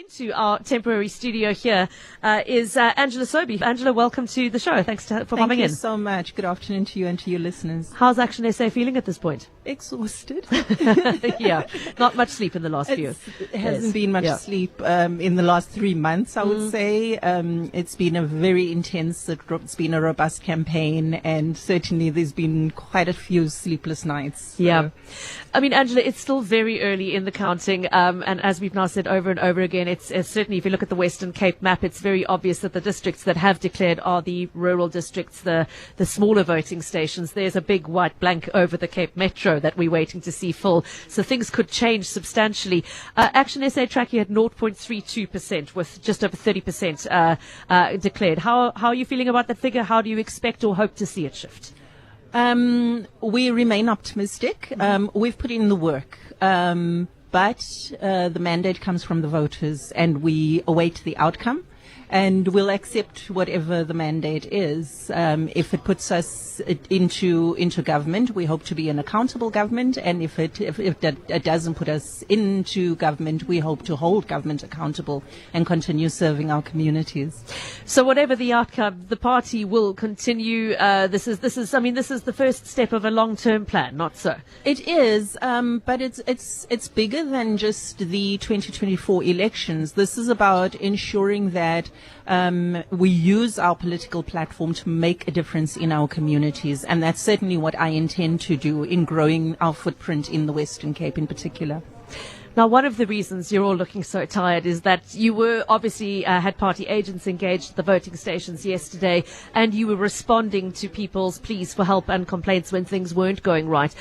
into our temporary studio here is Angela Sobey. Angela, welcome to the show. Thanks for popping in. Thank you so much. Good afternoon to you and to your listeners. How's Action SA feeling at this point? Exhausted. Yeah, not much sleep in the last few. It hasn't been much sleep in the last 3 months, I would say. It's been a very intense, it's been a robust campaign, and certainly there's been quite a few sleepless nights. So. Yeah. I mean, Angela, it's still very early in the counting, and as we've now said over and over again, it's certainly, if you look at the Western Cape map, it's very obvious that the districts that have declared are the rural districts, the smaller voting stations. There's a big white blank over the Cape Metro that we're waiting to see full. So things could change substantially. Action SA tracking at 0.32% with just over 30% declared. How are you feeling about that figure? How do you expect or hope to see it shift? We remain optimistic. We've put in the work. But the mandate comes from the voters, and we await the outcome, and we'll accept whatever the mandate is. If it puts us into government, we hope to be an accountable government, and if it doesn't put us into government, we hope to hold government accountable and continue serving our communities. So whatever the outcome, the party will continue. This is the first step of a long-term plan, not so? It is, but it's bigger than just the 2024 elections. This is about ensuring that we use our political platform to make a difference in our communities, and that's certainly what I intend to do in growing our footprint in the Western Cape in particular. Now, one of the reasons you're all looking so tired is that you were obviously had party agents engaged at the voting stations yesterday, and you were responding to people's pleas for help and complaints when things weren't going right.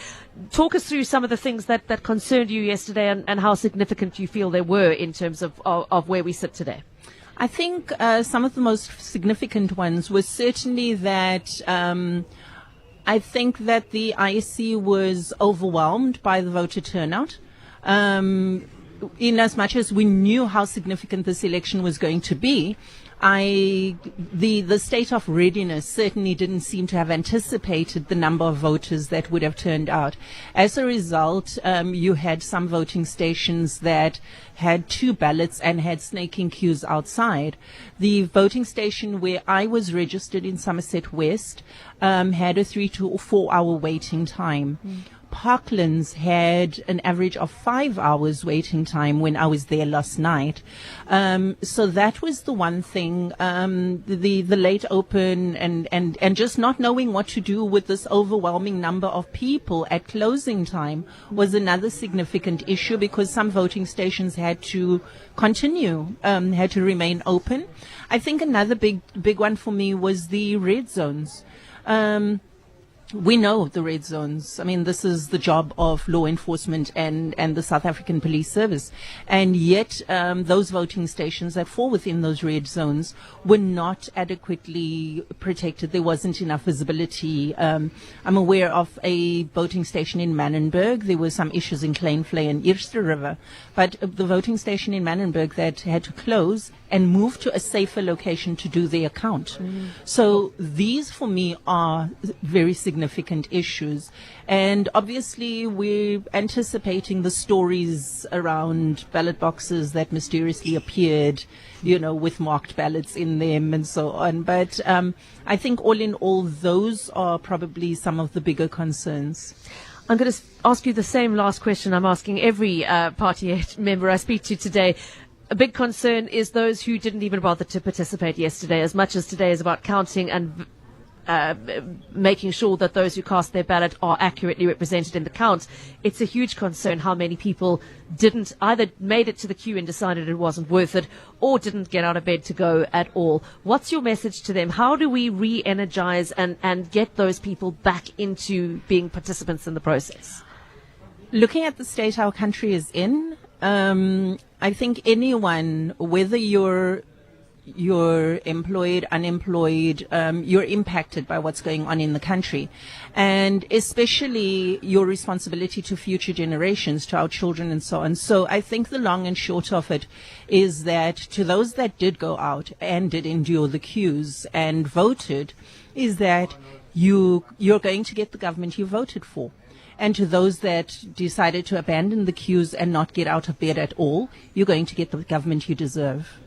Talk us through some of the things that concerned you yesterday, and how significant you feel they were in terms of where we sit today. I think some of the most significant ones was certainly that I think that the IEC was overwhelmed by the voter turnout. In as much as we knew how significant this election was going to be, the state of readiness certainly didn't seem to have anticipated the number of voters that would have turned out. As a result, you had some voting stations that had 2 ballots and had snaking queues outside. The voting station where I was registered in Somerset West had a 3 to 4 hour waiting time. Parklands had an average of 5 hours waiting time when I was there last night. So that was the one thing, the late open and just not knowing what to do with this overwhelming number of people at closing time was another significant issue, because some voting stations had to continue, had to remain open. I think another big one for me was the red zones. We know the red zones. I mean, this is the job of law enforcement and the South African Police Service. And yet, those voting stations that fall within those red zones were not adequately protected. There wasn't enough visibility. I'm aware of a voting station in Manenberg. There were some issues in Kleinvlei and Eerste River. But the voting station in Manenberg that had to close and move to a safer location to do their count. So these, for me, are very significant issues. And obviously, we're anticipating the stories around ballot boxes that mysteriously appeared, with marked ballots in them and so on. But I think all in all, those are probably some of the bigger concerns. I'm going to ask you the same last question I'm asking every party member I speak to today. A big concern is those who didn't even bother to participate yesterday, as much as today is about counting and making sure that those who cast their ballot are accurately represented in the count. It's a huge concern how many people didn't either made it to the queue and decided it wasn't worth it, or didn't get out of bed to go at all. What's your message to them? How do we re-energize and get those people back into being participants in the process? Looking at the state our country is in, I think anyone, whether you're employed, unemployed, you're impacted by what's going on in the country. And especially your responsibility to future generations, to our children and so on. So I think the long and short of it is that to those that did go out and did endure the queues and voted, is that you're going to get the government you voted for. And to those that decided to abandon the queues and not get out of bed at all, you're going to get the government you deserve.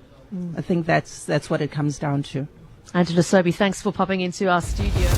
I think that's what it comes down to. Angela Sobey, thanks for popping into our studio.